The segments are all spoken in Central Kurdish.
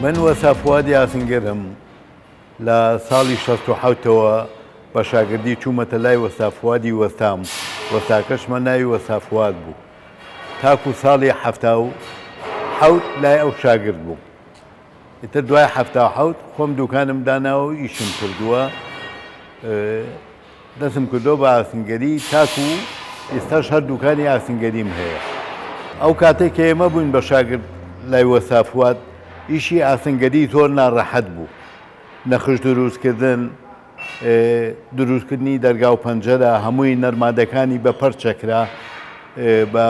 من وەسا فوادی ئاسنگەرم لە ساڵی 1970ەوە بە شاگردی چوومەتە لای وەستا فوادی وەستام. وەستاکەشمە ناوی وەستا فواد بوو. تاکو ساڵی 1970 لای ئەو شاگرد بوو. ئیتر دوای 1970 خۆم دوکانم داناوە و ئیشم کردووە. دەستم کردۆ بە ئاسنگەری تاکو ئێستاش هەر دوکانی ئاسنگەریم هەیە. ئەو کاتێک کە ئێمە بووین بە شاگرد لای وەستا فواد ئیشی ئاسنگەری زۆر ناڕەحەت بوو. نەخش دروستکردن، دروستکردنی دەرگا و پەنجەرە هەمووی نەرمادەکانی بە پەر چەکرا، بە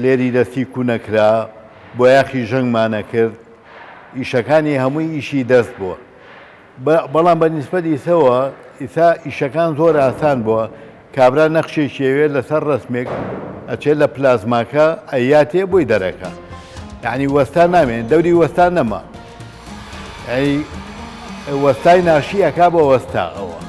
لێری دەستی کوونەکرا، بۆ یاخی ژەنگمانە کرد. ئیشەکانی هەمووی ئیشی دەست بووە. بەڵام بە نیسبەتی ئێسەوە ئێستا ئیشەکان زۆر ئاسان بووە. کابرا نەخشێکی ئەوێ لەسەر ڕەسمێک ئەچێت لە پلازماکە ئەیاتێ بۆی دەرەکە. یعنی وەستا نامێن، دەوری وەستا نەما. وەستای ناشی ئەکا بە وەستا ئەوە.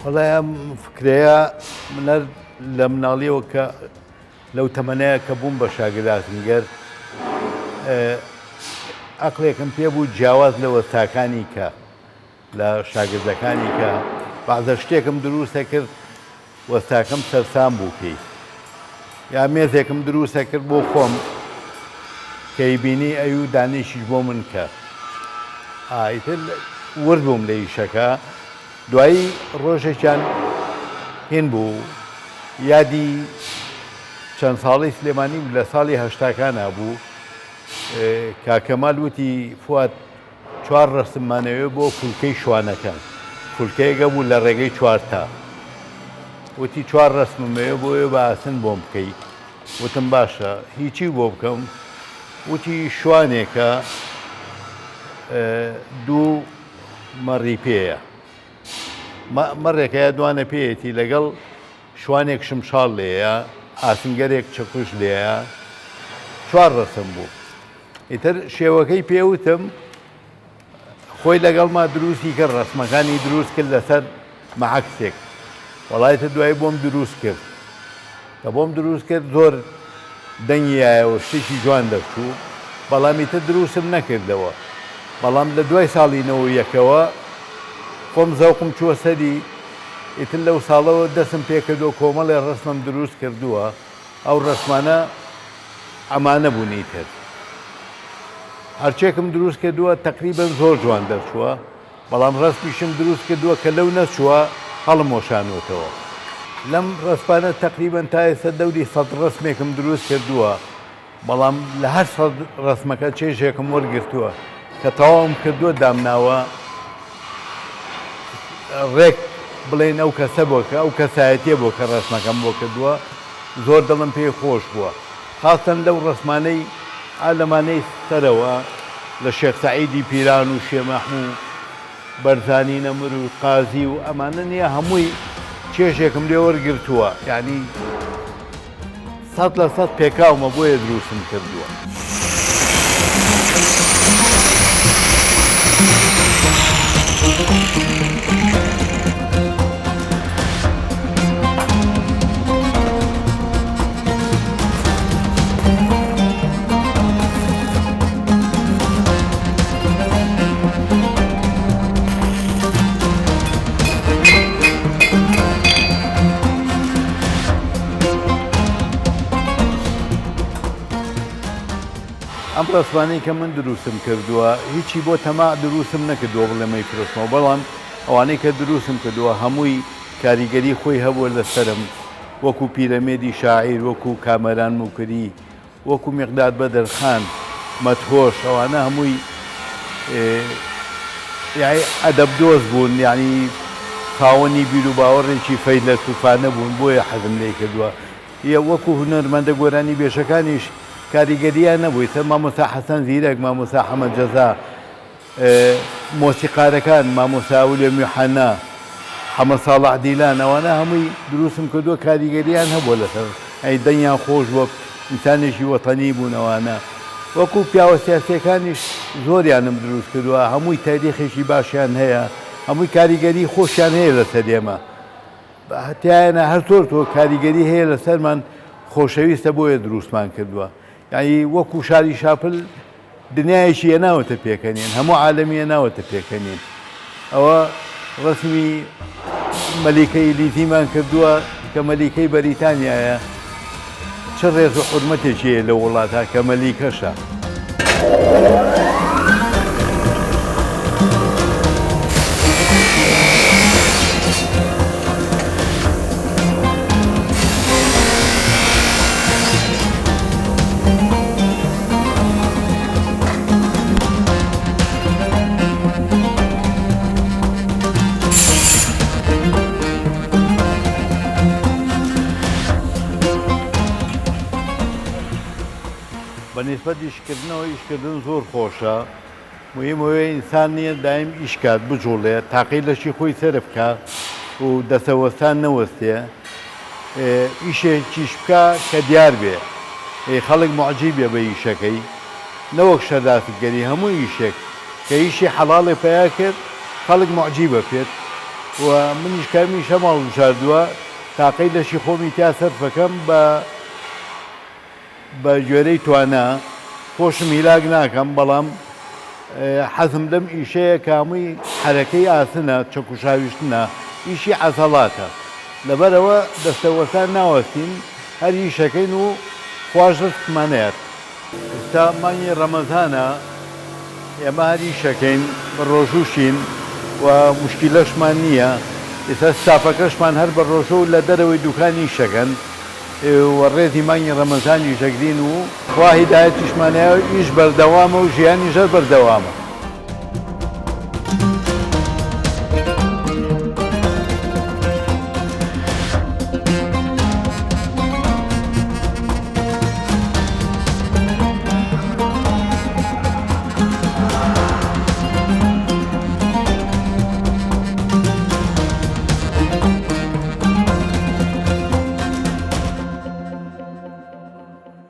وەڵای ئەم فکرەیە منە لە مناڵیەوە کە لەو تەمەنەیە کە بووم بە شاگرد ئاسنگەر عەقڵێکم پێ بوو جیاواز لە وەستاکانی کە لە شاگردەکانی کە بەعزە شتێکم دروستە کرد وەستاکەم سەرسام بوو پێی. یا مێزێکم دروستە کرد بۆ خۆم کەیبینی ئەوی دانیشیش بۆ من کە. ئیتر ورد بووم لە ئیشەکە. دوایی ڕۆژێکیان هێن بوو یادی چەند ساڵی سلێمانی لە ساڵی هەشتاکانە بوو. کاکەمال وتی فواد 4 ڕەسممانەوێ بۆ فولکەی شوانەکان. فولکەیەکە بوو لە ڕێگەی 4 تا. وتی 4 ڕەسممەوێ بۆیە بە ئاسن بۆم بکەی. وتم باشە هیچی بۆ بکەم. وتی شوانێکە 2 مەڕی پێیە. مەڕێکە دوانە پێیەتی لەگەڵ شوانێک شمشاڵ لێیە، ئاسنگەرێک چەکوش لێیە، 4 ڕەسم بوو. ئیتر شێوەکەی پێوتم خۆی لەگەڵما دروستی کرد، ڕەسمەکانی دروست کرد لەسەر مەعەکسێک. وەڵایەتە دوایی بۆم دروست کرد. کە بۆم دروست کرد زۆر دەنگیایەوە شتێکی جوان دەچوو، بەڵام ئیتر دروستم نەکردەوە. بەڵام لە دوای ساڵی 91ەوە خۆم زەوقم چووە سەری. ئیتر لەو ساڵەوە دەستم پێکردو کۆمەڵێ ڕەسمم دروست کردووە. ئەو ڕەسمانە ئەمانە بوونی تر. هەرچێکم دروست کردووە تەقریبەن زۆر جوان دەچووە، بەڵام ڕەسمیشم دروست کردووە کە لەو نەچووە هەڵمۆشانوتەوە. لەم ڕەسمانە تەقریبەن تا ئێستا دەوری 100 ڕەسمێکم دروست کردووە، بەڵام لە هەر 100 ڕەسمەکە چێژێکم وەرگرتووە کە تەواوم کردووە دامناوە ڕێک بڵێن ئەو کەسە بۆ کە ئەو کەسایەتیە بۆ کە ڕەسمەکەم بۆ کردووە زۆر دڵم پێی خۆش بووە. خاستەن لەو ڕەسمانەی ئالەمانەی سەرەوە لە شێخ سەعیدی پیران و شێ مەحموود بەرزانی نەمر و قازی و ئەمانە نییە هەمووی چێژێکم لێ وەرگرتووە. یعنی 100% پێکاومە بۆیە دروستم کردووە. ئەم ڕەسمانەی کە من دروستم کردووە هیچی بۆ تەماع دروستم نەکردووە بڵێمەی فرۆشمەوە، بەڵام ئەوانەی کە دروستم کردووە هەمووی کاریگەری خۆی هەبووە لەسەرم، وەکو پیرەمێدی شاعیر، وەکو کامەران موکری، وەکو میقداد بەدەرخان، مەدهۆش، ئەوانە هەمووی ئەدەبدۆز بوون، یعنی خاوەنی بیر و باوەڕێکی فەید لە سوفانە بوون، بۆیە حەزم لێ کردووە. وەکو هونەرمەندە گۆرانی بێشەکانیش کاریگەریان نەبووی، مامۆستا حەسەن زیرەک، مامۆستا حەمەد جەزا، مۆسیقارەکان مامۆستا ویلیەم یوحەنا، حەمەد ساڵح دیلان ئەوانە هەمووی دروستم کردووە، کاریگەریان هەبووە لەسەر ئەی دەنگیان خۆش بووە، ئینسانێکی وەتەنی بوون ئەوانە. وەکو پیاوە سیاسیەکانیش زۆریانم دروست کردووە، هەمووی تاریخێکی باشیان هەیە، هەمووی کاریگەری خۆشیان هەیە لەسەر ئێمە. هەتیایەنە هەر زۆر تۆ کاریگەری هەیە لەسەرمان، خۆشەویستە بۆیە دروستمان کردووە. یعنی وەکو شاری شاپل دنیایەکی هێناوەتە پێکەنین، هەموو عالەمی هێناوەتە پێکەنین. ئەوە ڕسمی مەلیکەی لیتیمان کردووە کە مەلیکەی بەریتانیایە، چه ڕێز و حورمەتێکیە لە وڵاتە کە مەلیکەشە. بەنسبەت ئیشکردنەوە ئیشکردن زۆر خۆشە، مهمەوەی ئینسان نییە دایم ئیشکات بجوڵێ، تاقی لەشی خۆی سەرف بکە و دەسەوەستان نەوەستێ، ئیشێکیش بکە کە دیار بێ، خەڵک معجب بێ بە ئیشەکەی، نەوەک شەداستگەری هەموو ئیشێک کە ئیشی حەڵاڵێ پیا کرد خەڵک معجیبە پێت. و منیش کامیش هەماڵ بژاردووە تاقەی لەشی خۆمی تیا سەرفەکەم بە گوێرەی توانە، خۆشم هیلاک ناکەم، بەڵام حەزم لەم ئیشەیە کە هەمووی حەرەکەی ئاسنە، چەکوشاویشتنە، ئیشی عەزەڵاتە، لەبەرەوە دەستەوەسان ناوەستین، هەر ئیشەکەین و خواش ڕزقمانەیەت. ئێستا مانگی ڕەمەزانە، ئێمە هەر ئیشەکەین، بە ڕۆژووشین و موشکیلەشمان نییە. ئێستا ستافەکەشمان هەر بە ڕۆژە و لە دەرەوەی دوکانی ئیشەکەن و ڕێزی مانگی ڕەمەزانی ژەگرین و خوا هیدایەتیشمانەیە، ئیش بەردەوامە و ژیانی ژەر بەردەوامە.